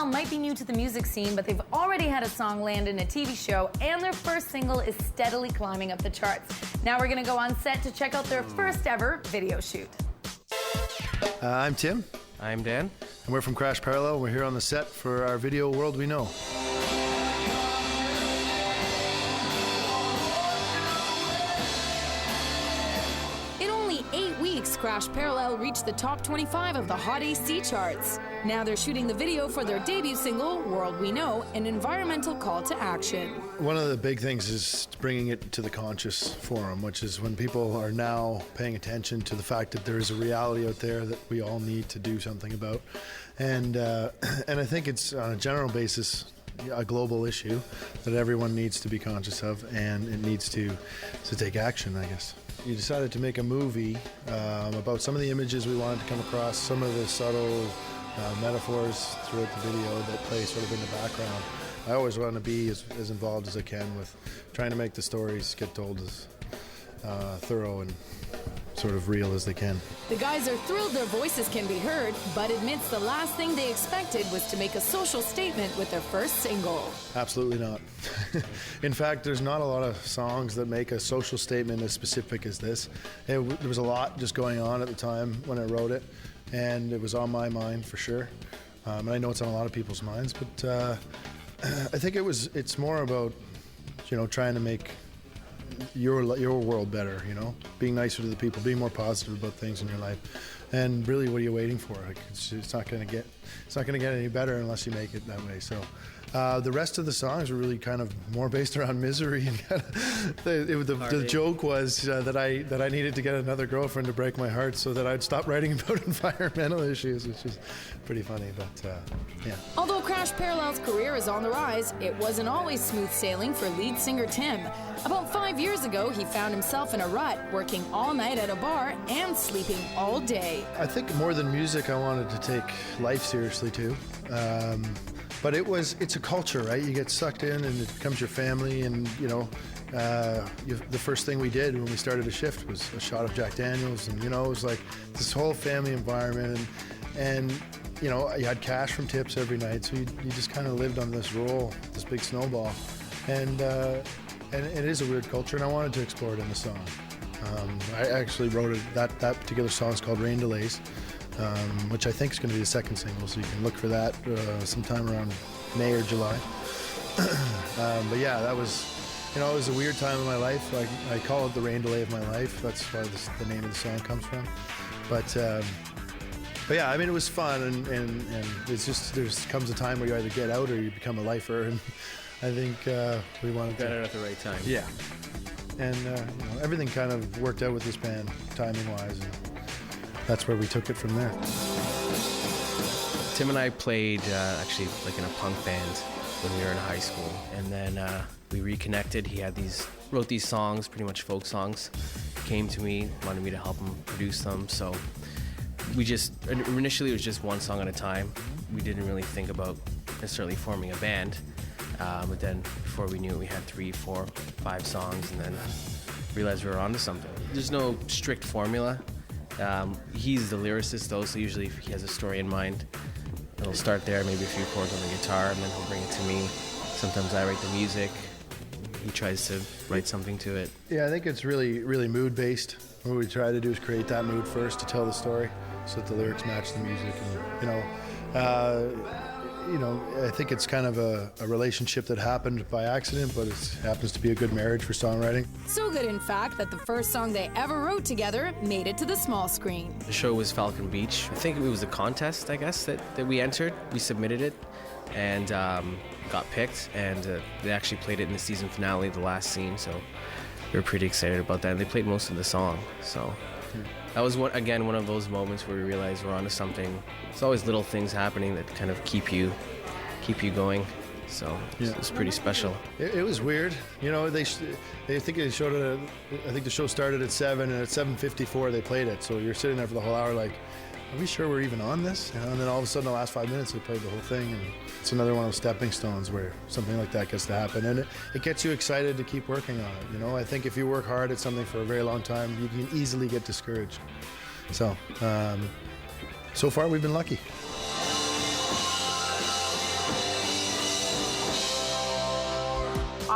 Perlow might be new to the music scene, but they've already had a song land in a TV show, and their first single is steadily climbing up the charts. Now we're going to go on set to check out their first ever video shoot. I'm Tim. I'm Dan. And we're from Crash Parallel. We're here on the set for our video World We Know. In only 8 weeks, Crash Parallel reached the top 25 of the Hot AC charts. Now they're shooting the video for their debut single, World We Know, an environmental call to action. One of the big things is bringing it to the conscious forum, which is when people are now paying attention to the fact that there is a reality out there that we all need to do something about. And I think it's on a general basis a global issue that everyone needs to be conscious of, and it needs to take action, I guess. You decided to make a movie about some of the images we wanted to come across, some of the subtle metaphors throughout the video that play sort of in the background. I always want to be as involved as I can with trying to make the stories get told as thorough and sort of real as they can. The guys are thrilled their voices can be heard, but admits the last thing they expected was to make a social statement with their first single. Absolutely not. In fact, there's not a lot of songs that make a social statement as specific as this. There was a lot just going on at the time when I wrote it, and it was on my mind for sure. And I know it's on a lot of people's minds, but I think it's more about, trying to make your world better, being nicer to the people, being more positive about things in your life. And really, what are you waiting for? Like, it's not going to get any better unless you make it that way. So the rest of the songs were really kind of more based around misery, and the joke was that I needed to get another girlfriend to break my heart so that I'd stop writing about environmental issues, which is pretty funny, but yeah. Although Crash Parallel's career is on the rise, it wasn't always smooth sailing for lead singer Tim. About 5 years ago, he found himself in a rut, working all night at a bar and sleeping all day. I think more than music, I wanted to take life seriously too. But it's a culture, right? You get sucked in and it becomes your family, and the first thing we did when we started a shift was a shot of Jack Daniels, and it was like this whole family environment, and you had cash from tips every night, so you just kind of lived on this roll, this big snowball, and it is a weird culture, and I wanted to explore it in the song. I actually wrote it, that particular song is called Rain Delays, which I think is going to be the second single, so you can look for that sometime around May or July. But yeah, that was, it was a weird time in my life. I call it the rain delay of my life. That's why the name of the song comes from. But yeah, I mean, it was fun, and it's just, there comes a time where you either get out or you become a lifer, and I think we wanted to got it at the right time. Yeah, and everything kind of worked out with this band, timing-wise, and that's where we took it from there. Tim and I played actually like in a punk band when we were in high school, and then we reconnected. He wrote these songs, pretty much folk songs, came to me, wanted me to help him produce them, so initially it was just one song at a time. We didn't really think about necessarily forming a band, but then before we knew it, we had 3, 4, 5 songs, and then realized we were onto something. There's no strict formula. He's the lyricist though, so usually if he has a story in mind, it'll start there, maybe a few chords on the guitar, and then he'll bring it to me. Sometimes I write the music. He tries to write something to it. Yeah, I think it's really, really mood-based. What we try to do is create that mood first to tell the story, so that the lyrics match the music. And I think it's kind of a relationship that happened by accident, but it happens to be a good marriage for songwriting. So good, in fact, that the first song they ever wrote together made it to the small screen. The show was Falcon Beach. I think it was a contest, I guess, that we entered. We submitted it and got picked, and they actually played it in the season finale, the last scene, so we were pretty excited about that. And they played most of the song, so that was one of those moments where we realized we're onto something. It's always little things happening that kind of keep you going. So it's pretty special. It was weird. They think they showed it. I think the show started at 7, and at 7:54 they played it. So you're sitting there for the whole hour, like, are we sure we're even on this? And then all of a sudden, the last 5 minutes, they played the whole thing, and it's another one of those stepping stones where something like that gets to happen, and it gets you excited to keep working on it. I think if you work hard at something for a very long time, you can easily get discouraged. So, so far we've been lucky. awesome.